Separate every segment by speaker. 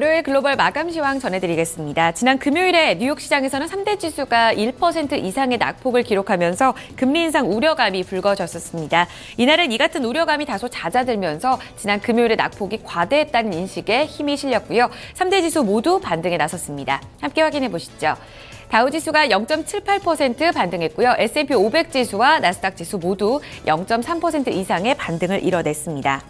Speaker 1: 월요일 글로벌 마감 시황 전해드리겠습니다. 지난 금요일에 뉴욕 시장에서는 3대 지수가 1% 이상의 낙폭을 기록하면서 금리 인상 우려감이 불거졌었습니다. 이날은 이 같은 우려감이 다소 잦아들면서 지난 금요일의 낙폭이 과대했다는 인식에 힘이 실렸고요. 3대 지수 모두 반등에 나섰습니다. 함께 확인해 보시죠. 다우지수가 0.78% 반등했고요. S&P 500 지수와 나스닥 지수 모두 0.3% 이상의 반등을 이뤄냈습니다.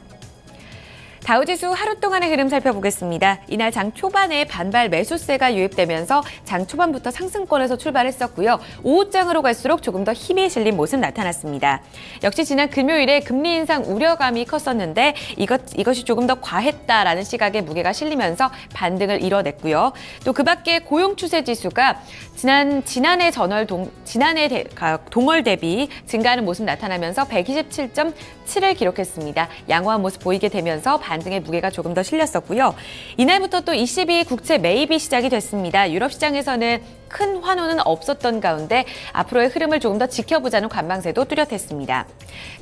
Speaker 1: 다우지수 하루 동안의 흐름 살펴보겠습니다. 이날 장 초반에 반발 매수세가 유입되면서 장 초반부터 상승권에서 출발했었고요. 오후장으로 갈수록 조금 더 힘이 실린 모습 나타났습니다. 역시 지난 금요일에 금리 인상 우려감이 컸었는데 이것이 조금 더 과했다라는 시각에 무게가 실리면서 반등을 이뤄냈고요. 또 그 밖에 고용 추세 지수가 지난해 동월 대비 증가하는 모습 나타나면서 127.7을 기록했습니다. 양호한 모습 보이게 되면서 반등의 무게가 조금 더 실렸었고요. 이날부터 또 ECB 국채 매입이 시작이 됐습니다. 유럽 시장에서는 큰 환호는 없었던 가운데 앞으로의 흐름을 조금 더 지켜보자는 관망세도 뚜렷했습니다.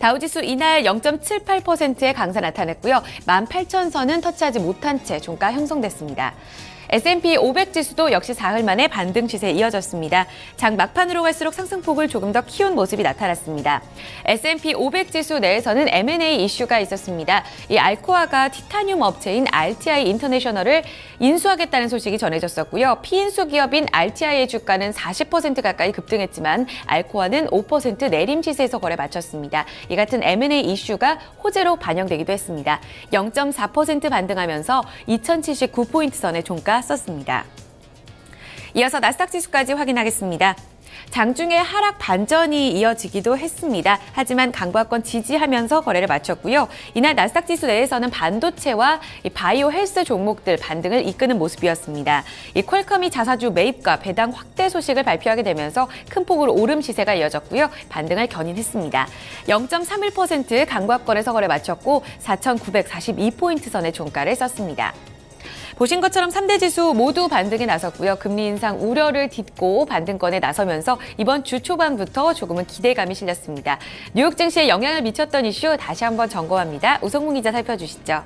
Speaker 1: 다우지수 이날 0.78%의 강세 나타냈고요. 18,000선은 터치하지 못한 채 종가 형성됐습니다. S&P 500 지수도 역시 사흘 만에 반등 시세에 이어졌습니다. 장 막판으로 갈수록 상승폭을 조금 더 키운 모습이 나타났습니다. S&P 500 지수 내에서는 M&A 이슈가 있었습니다. 이 알코아가 티타늄 업체인 RTI 인터내셔널을 인수하겠다는 소식이 전해졌었고요. 피인수 기업인 RTI의 주가는 40% 가까이 급등했지만 알코아는 5% 내림 시세에서 거래 마쳤습니다. 이 같은 M&A 이슈가 호재로 반영되기도 했습니다. 0.4% 반등하면서 2079포인트 선의 종가 썼습니다. 이어서 나스닥 지수까지 확인하겠습니다. 장중에 하락 반전이 이어지기도 했습니다. 하지만 강보합권 지지하면서 거래를 마쳤고요. 이날 나스닥 지수 내에서는 반도체와 바이오 헬스 종목들 반등을 이끄는 모습이었습니다. 이 퀄컴이 자사주 매입과 배당 확대 소식을 발표하게 되면서 큰 폭으로 오름 시세가 이어졌고요. 반등을 견인했습니다. 0.31% 강보합권에서 거래 마쳤고 4,942포인트 선의 종가를 썼습니다. 보신 것처럼 3대 지수 모두 반등에 나섰고요. 금리 인상 우려를 딛고 반등권에 나서면서 이번 주 초반부터 조금은 기대감이 실렸습니다. 뉴욕 증시에 영향을 미쳤던 이슈 다시 한번 점검합니다. 우성문 기자 살펴주시죠.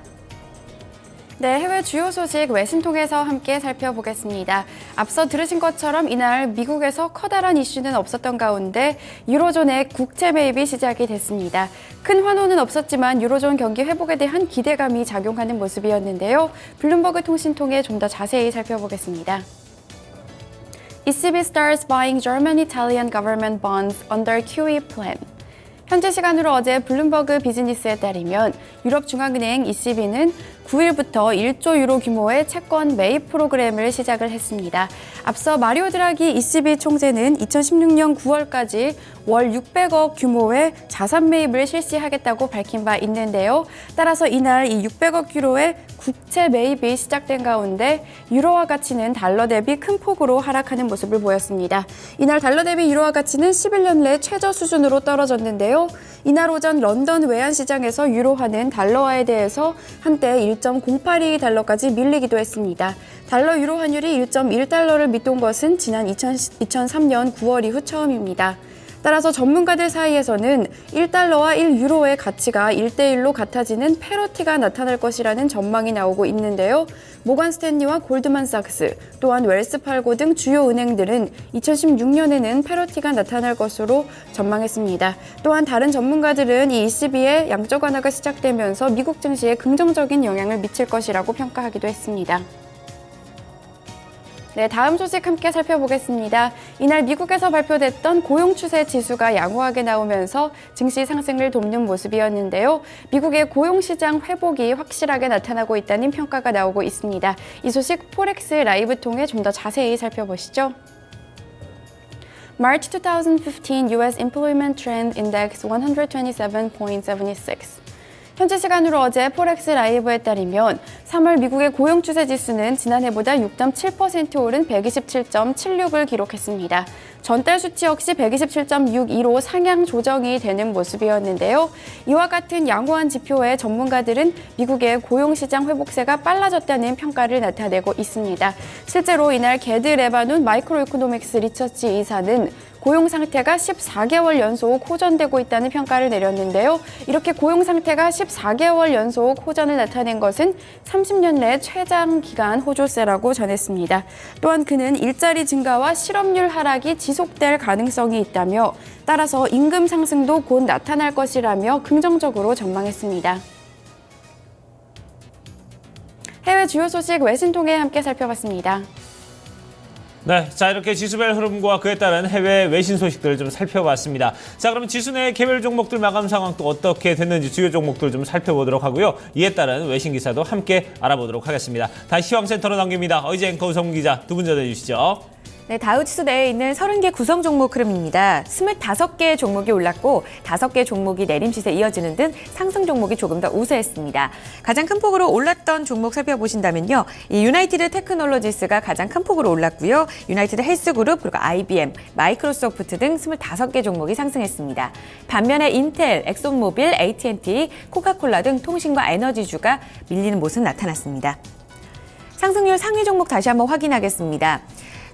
Speaker 2: 네, 해외 주요 소식 외신 통해서 함께 살펴보겠습니다. 앞서 들으신 것처럼 이날 미국에서 커다란 이슈는 없었던 가운데 유로존의 국채 매입이 시작이 됐습니다. 큰 환호는 없었지만 유로존 경기 회복에 대한 기대감이 작용하는 모습이었는데요. 블룸버그 통신 통해 좀 더 자세히 살펴보겠습니다. ECB starts buying German-Italian government bonds under QE plan. 현지 시간으로 어제 블룸버그 비즈니스에 따르면 유럽중앙은행 ECB는 9일부터 1조 유로 규모의 채권 매입 프로그램을 시작을 했습니다. 앞서 마리오 드라기 ECB 총재는 2016년 9월까지 월 600억 규모의 자산 매입을 실시하겠다고 밝힌 바 있는데요. 따라서 이날 이 600억 유로의 국채 매입이 시작된 가운데 유로화 가치는 달러 대비 큰 폭으로 하락하는 모습을 보였습니다. 이날 달러 대비 유로화 가치는 11년 내 최저 수준으로 떨어졌는데요. 이날 오전 런던 외환시장에서 유로화는 달러화에 대해서 한때 1.082달러까지 밀리기도 했습니다. 달러 유로 환율이 1.1달러를 밑돈 것은 지난 2003년 9월 이후 처음입니다. 따라서 전문가들 사이에서는 1달러와 1유로의 가치가 1대1로 같아지는 패러티가 나타날 것이라는 전망이 나오고 있는데요. 모건 스탠리와 골드만삭스, 또한 웰스팔고 등 주요 은행들은 2016년에는 패러티가 나타날 것으로 전망했습니다. 또한 다른 전문가들은 이 ECB의 양적 완화가 시작되면서 미국 증시에 긍정적인 영향을 미칠 것이라고 평가하기도 했습니다. 네, 다음 소식 함께 살펴보겠습니다. 이날 미국에서 발표됐던 고용 추세 지수가 양호하게 나오면서 증시 상승을 돕는 모습이었는데요. 미국의 고용 시장 회복이 확실하게 나타나고 있다는 평가가 나오고 있습니다. 이 소식 포렉스 라이브 통해 좀 더 자세히 살펴보시죠. March 2015 US Employment Trend Index 127.76. 현지 시간으로 어제 포렉스 라이브에 따르면 3월 미국의 고용 추세 지수는 지난해보다 6.7% 오른 127.76을 기록했습니다. 전달 수치 역시 127.62로 상향 조정이 되는 모습이었는데요. 이와 같은 양호한 지표에 전문가들은 미국의 고용시장 회복세가 빨라졌다는 평가를 나타내고 있습니다. 실제로 이날 게드 레바논 마이크로 이코노믹스 리서치 이사는 고용 상태가 14개월 연속 호전되고 있다는 평가를 내렸는데요. 이렇게 고용 상태가 14개월 연속 호전을 나타낸 것은 30년 내 최장기간 호조세라고 전했습니다. 또한 그는 일자리 증가와 실업률 하락이 지속될 가능성이 있다며 따라서 임금 상승도 곧 나타날 것이라며 긍정적으로 전망했습니다. 해외 주요 소식 외신 통해 함께 살펴봤습니다.
Speaker 3: 네, 자 이렇게 지수별 흐름과 그에 따른 해외 외신 소식들을 좀 살펴봤습니다. 자, 그러면 지수 내 개별 종목들 마감 상황 또 어떻게 됐는지 주요 종목들 좀 살펴보도록 하고요. 이에 따른 외신 기사도 함께 알아보도록 하겠습니다. 다시 시황센터로 넘깁니다. 어이제 앵커 우성문 기자 두 분 전해주시죠.
Speaker 1: 네, 다우지수 내에 있는 30개 구성 종목 흐름입니다. 25개 종목이 올랐고 5개 종목이 내림 시세 이어지는 등 상승 종목이 조금 더 우세했습니다. 가장 큰 폭으로 올랐던 종목 살펴보신다면요. 이 유나이티드 테크놀로지스가 가장 큰 폭으로 올랐고요. 유나이티드 헬스그룹, 그리고 IBM, 마이크로소프트 등 25개 종목이 상승했습니다. 반면에 인텔, 엑손모빌, AT&T, 코카콜라 등 통신과 에너지주가 밀리는 모습 나타났습니다. 상승률 상위 종목 다시 한번 확인하겠습니다.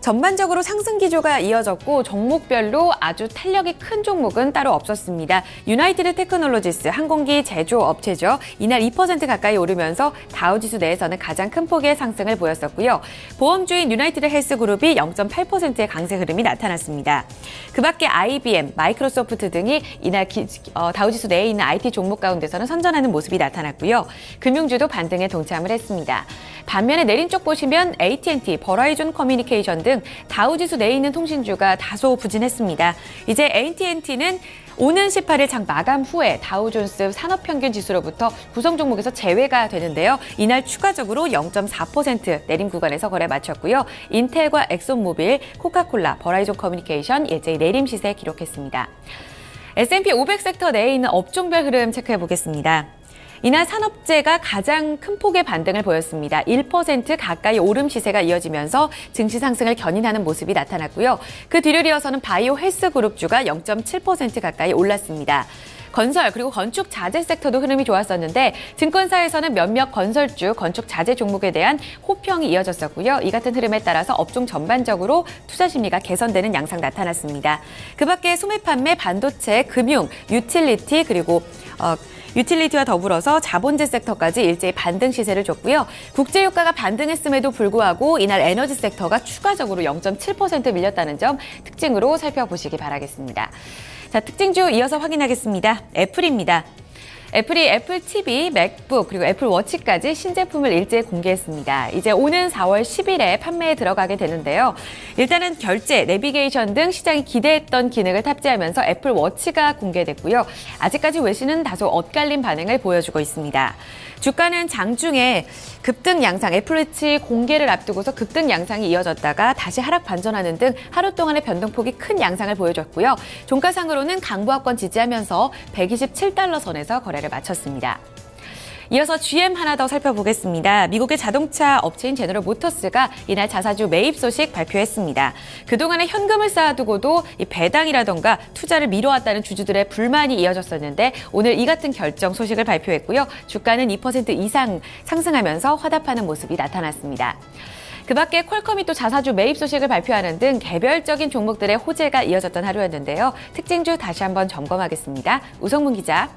Speaker 1: 전반적으로 상승 기조가 이어졌고 종목별로 아주 탄력이 큰 종목은 따로 없었습니다. 유나이티드 테크놀로지스 항공기 제조 업체죠. 이날 2% 가까이 오르면서 다우지수 내에서는 가장 큰 폭의 상승을 보였었고요. 보험주인 유나이티드 헬스그룹이 0.8%의 강세 흐름이 나타났습니다. 그 밖에 IBM, 마이크로소프트 등이 이날 다우지수 내에 있는 IT 종목 가운데서는 선전하는 모습이 나타났고요. 금융주도 반등에 동참을 했습니다. 반면에 내린 쪽 보시면 AT&T, 버라이즌 커뮤니케이션 등 다우지수 내에 있는 통신주가 다소 부진했습니다. 이제 AT&T는 오는 18일 장 마감 후에 다우존스 산업평균 지수로부터 구성 종목에서 제외가 되는데요. 이날 추가적으로 0.4% 내림 구간에서 거래 마쳤고요. 인텔과 엑손모빌, 코카콜라, 버라이즌 커뮤니케이션 일제히 내림 시세 기록했습니다. S&P 500 섹터 내에 있는 업종별 흐름 체크해 보겠습니다. 이날 산업재가 가장 큰 폭의 반등을 보였습니다. 1% 가까이 오름 시세가 이어지면서 증시 상승을 견인하는 모습이 나타났고요. 그 뒤를 이어서는 바이오 헬스그룹주가 0.7% 가까이 올랐습니다. 건설 그리고 건축 자재 섹터도 흐름이 좋았었는데 증권사에서는 몇몇 건설주, 건축 자재 종목에 대한 호평이 이어졌었고요. 이 같은 흐름에 따라서 업종 전반적으로 투자 심리가 개선되는 양상 나타났습니다. 그 밖에 소매 판매, 반도체, 금융, 유틸리티 그리고 유틸리티와 더불어서 자본재 섹터까지 일제히 반등 시세를 줬고요. 국제유가가 반등했음에도 불구하고 이날 에너지 섹터가 추가적으로 0.7% 밀렸다는 점 특징으로 살펴보시기 바라겠습니다. 자, 특징주 이어서 확인하겠습니다. 애플입니다. 애플이 애플 TV, 맥북, 그리고 애플 워치까지 신제품을 일제히 공개했습니다. 이제 오는 4월 10일에 판매에 들어가게 되는데요. 일단은 결제, 내비게이션 등 시장이 기대했던 기능을 탑재하면서 애플 워치가 공개됐고요. 아직까지 외신은 다소 엇갈린 반응을 보여주고 있습니다. 주가는 장중에 급등 양상, 애플워치 공개를 앞두고서 급등 양상이 이어졌다가 다시 하락 반전하는 등 하루 동안의 변동폭이 큰 양상을 보여줬고요. 종가상으로는 강보합권 지지하면서 127달러 선에서 거래를 마쳤습니다. 이어서 GM 하나 더 살펴보겠습니다. 미국의 자동차 업체인 제너럴 모터스가 이날 자사주 매입 소식 발표했습니다. 그동안에 현금을 쌓아두고도 이 배당이라던가 투자를 미뤄왔다는 주주들의 불만이 이어졌었는데 오늘 이 같은 결정 소식을 발표했고요. 주가는 2% 이상 상승하면서 화답하는 모습이 나타났습니다. 그 밖에 퀄컴이 또 자사주 매입 소식을 발표하는 등 개별적인 종목들의 호재가 이어졌던 하루였는데요. 특징주 다시 한번 점검하겠습니다. 우성문 기자.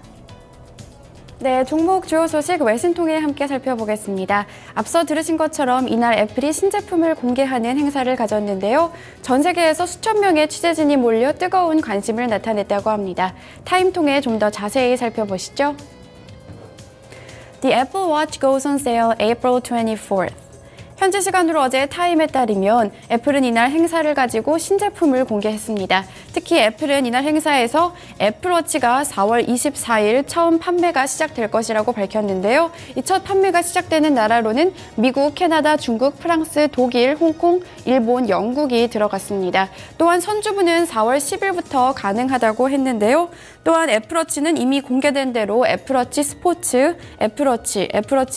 Speaker 2: 네, 종목 주요 소식 외신 통해 함께 살펴보겠습니다. 앞서 들으신 것처럼 이날 애플이 신제품을 공개하는 행사를 가졌는데요. 전 세계에서 수천 명의 취재진이 몰려 뜨거운 관심을 나타냈다고 합니다. 타임 통해 좀 더 자세히 살펴보시죠. The Apple Watch goes on sale April 24th. 현지 시간으로 어제 타임에 따르면 애플은 이날 행사를 가지고 신제품을 공개했습니다. 특히 애플은 이날 행사에서 애플워치가 4월 24일 처음 판매가 시작될 것이라고 밝혔는데요. 이 첫 판매가 시작되는 나라로는 미국, 캐나다, 중국, 프랑스, 독일, 홍콩, 일본, 영국이 들어갔습니다. 또한 선주부는 4월 10일부터 가능하다고 했는데요. 또한 애플워치는 이미 공개된 대로 애플워치 스포츠, 애플워치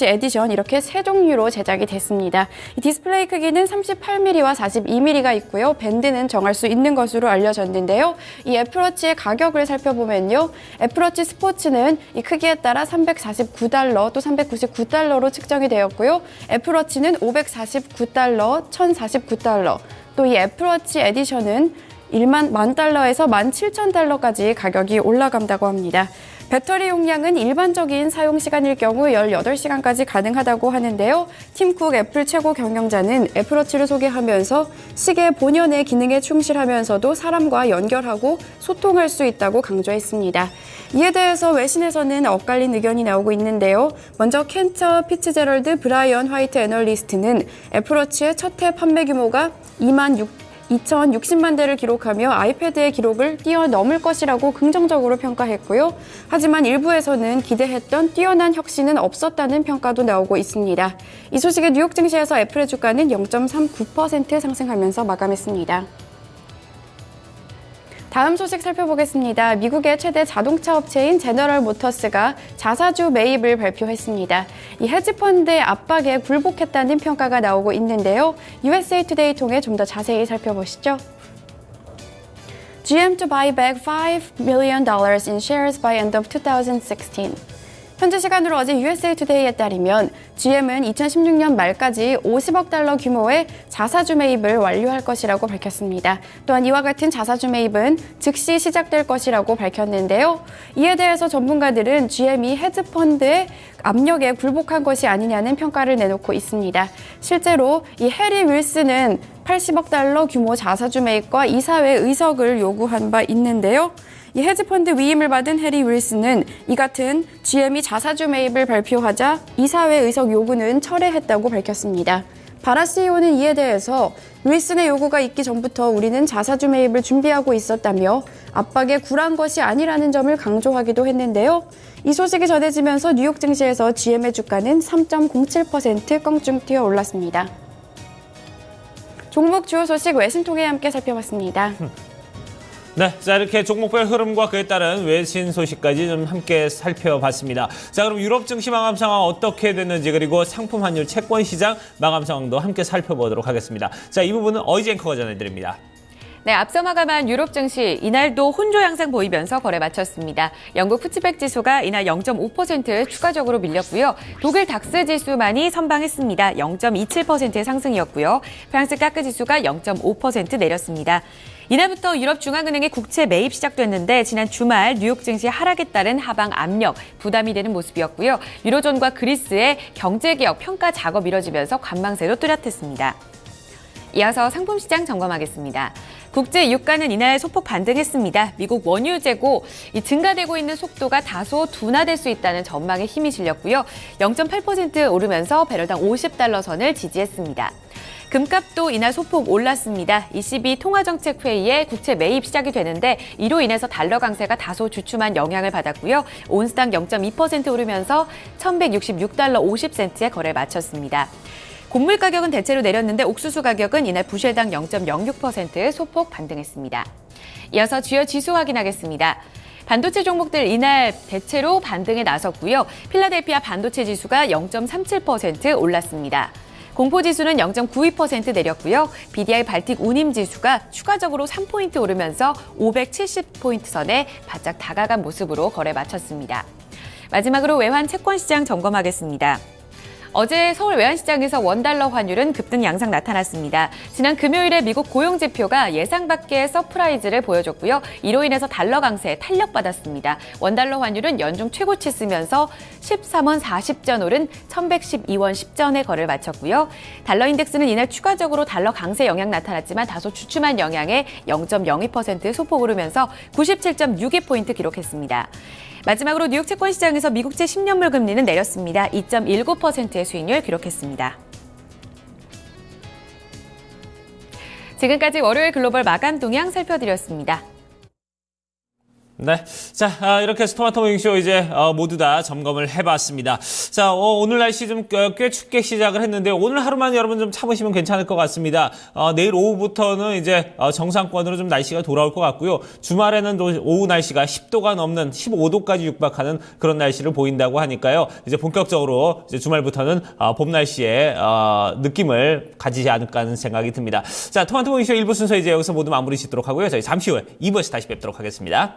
Speaker 2: 에디션 이렇게 세 종류로 제작이 됐습니다. 이 디스플레이 크기는 38mm와 42mm가 있고요. 밴드는 정할 수 있는 것으로 알려졌는데요. 이 애플워치의 가격을 살펴보면요. 애플워치 스포츠는 이 크기에 따라 $349, 또 $399로 측정이 되었고요. 애플워치는 $549, $1,049, 또 이 애플워치 에디션은 만 달러에서 17,000달러까지 가격이 올라간다고 합니다. 배터리 용량은 일반적인 사용 시간일 경우 18시간까지 가능하다고 하는데요. 팀쿡 애플 최고 경영자는 애플워치를 소개하면서 시계 본연의 기능에 충실하면서도 사람과 연결하고 소통할 수 있다고 강조했습니다. 이에 대해서 외신에서는 엇갈린 의견이 나오고 있는데요. 먼저 켄터 피츠제럴드 브라이언 화이트 애널리스트는 애플워치의 첫 해 판매 규모가 2,060만 대를 기록하며 아이패드의 기록을 뛰어넘을 것이라고 긍정적으로 평가했고요. 하지만 일부에서는 기대했던 뛰어난 혁신은 없었다는 평가도 나오고 있습니다. 이 소식에 뉴욕 증시에서 애플의 주가는 0.39% 상승하면서 마감했습니다. 다음 소식 살펴보겠습니다. 미국의 최대 자동차 업체인 제너럴 모터스가 자사주 매입을 발표했습니다. 이 헤지펀드의 압박에 굴복했다는 평가가 나오고 있는데요. USA Today 통해 좀 더 자세히 살펴보시죠. GM to buy back $5 million in shares by end of 2016. 현지 시간으로 어제 USA Today에 따르면 GM은 2016년 말까지 50억 달러 규모의 자사주 매입을 완료할 것이라고 밝혔습니다. 또한 이와 같은 자사주 매입은 즉시 시작될 것이라고 밝혔는데요. 이에 대해서 전문가들은 GM이 헤지펀드의 압력에 굴복한 것이 아니냐는 평가를 내놓고 있습니다. 실제로 이 해리 윌슨은 80억 달러 규모 자사주 매입과 이사회 의석을 요구한 바 있는데요. 이 헤지펀드 위임을 받은 해리 윌슨은 이 같은 GM이 자사주 매입을 발표하자 이사회 의석 요구는 철회했다고 밝혔습니다. 바라 CEO는 이에 대해서 윌슨의 요구가 있기 전부터 우리는 자사주 매입을 준비하고 있었다며 압박에 굴한 것이 아니라는 점을 강조하기도 했는데요. 이 소식이 전해지면서 뉴욕 증시에서 GM의 주가는 3.07% 껑충 뛰어 올랐습니다. 종목 주요 소식 외신통해 함께 살펴봤습니다.
Speaker 3: 네, 자 이렇게 종목별 흐름과 그에 따른 외신 소식까지 좀 함께 살펴봤습니다. 자 그럼 유럽 증시 마감 상황 어떻게 됐는지 그리고 상품 환율 채권 시장 마감 상황도 함께 살펴보도록 하겠습니다. 자 이 부분은 어이지 앵커가 전해드립니다.
Speaker 1: 네, 앞서 마감한 유럽 증시 이날도 혼조 양상 보이면서 거래 마쳤습니다. 영국 푸츠백 지수가 이날 0.5% 추가적으로 밀렸고요. 독일 닥스 지수만이 선방했습니다. 0.27%의 상승이었고요. 프랑스 까크 지수가 0.5% 내렸습니다. 이날부터 유럽 중앙은행의 국채 매입 시작됐는데 지난 주말 뉴욕 증시 하락에 따른 하방 압력, 부담이 되는 모습이었고요. 유로존과 그리스의 경제개혁 평가 작업 이뤄지면서 관망세도 뚜렷했습니다. 이어서 상품시장 점검하겠습니다. 국제 유가는 이날 소폭 반등했습니다. 미국 원유 재고 증가되고 있는 속도가 다소 둔화될 수 있다는 전망에 힘이 실렸고요. 0.8% 오르면서 배럴당 50달러 선을 지지했습니다. 금값도 이날 소폭 올랐습니다. ECB 통화정책회의에 국채 매입 시작이 되는데 이로 인해서 달러 강세가 다소 주춤한 영향을 받았고요. 온스당 0.2% 오르면서 1,166달러 50센트에 거래 마쳤습니다. 곡물 가격은 대체로 내렸는데 옥수수 가격은 이날 부실당 0.06% 소폭 반등했습니다. 이어서 주요 지수 확인하겠습니다. 반도체 종목들 이날 대체로 반등에 나섰고요. 필라델피아 반도체 지수가 0.37% 올랐습니다. 공포지수는 0.92% 내렸고요. BDI 발틱 운임 지수가 추가적으로 3포인트 오르면서 570포인트 선에 바짝 다가간 모습으로 거래 마쳤습니다. 마지막으로 외환 채권 시장 점검하겠습니다. 어제 서울 외환시장에서 원달러 환율은 급등 양상 나타났습니다. 지난 금요일에 미국 고용지표가 예상 밖의 서프라이즈를 보여줬고요. 이로 인해서 달러 강세에 탄력받았습니다. 원달러 환율은 연중 최고치 쓰면서 13원 40전 오른 1112원 10전에 거래를 마쳤고요. 달러 인덱스는 이날 추가적으로 달러 강세 영향 나타났지만 다소 주춤한 영향에 0.02% 소폭 오르면서 97.62포인트 기록했습니다. 마지막으로 뉴욕 채권 시장에서 미국채 10년물 금리는 내렸습니다. 2.19%의 수익률 기록했습니다. 지금까지 월요일 글로벌 마감 동향 살펴드렸습니다.
Speaker 3: 네, 자 이렇게 스토마토 모닝쇼 이제 모두 다 점검을 해봤습니다. 자 오늘 날씨 좀 꽤 춥게 시작을 했는데 오늘 하루만 여러분 좀 참으시면 괜찮을 것 같습니다. 내일 오후부터는 이제 정상권으로 좀 날씨가 돌아올 것 같고요. 주말에는 또 오후 날씨가 10도가 넘는 15도까지 육박하는 그런 날씨를 보인다고 하니까요. 이제 본격적으로 이제 주말부터는 봄 날씨의 느낌을 가지지 않을까 하는 생각이 듭니다. 자 토마토 모닝쇼 1부 순서 이제 여기서 모두 마무리 짓도록 하고요. 저희 잠시 후에 2부에서 다시 뵙도록 하겠습니다.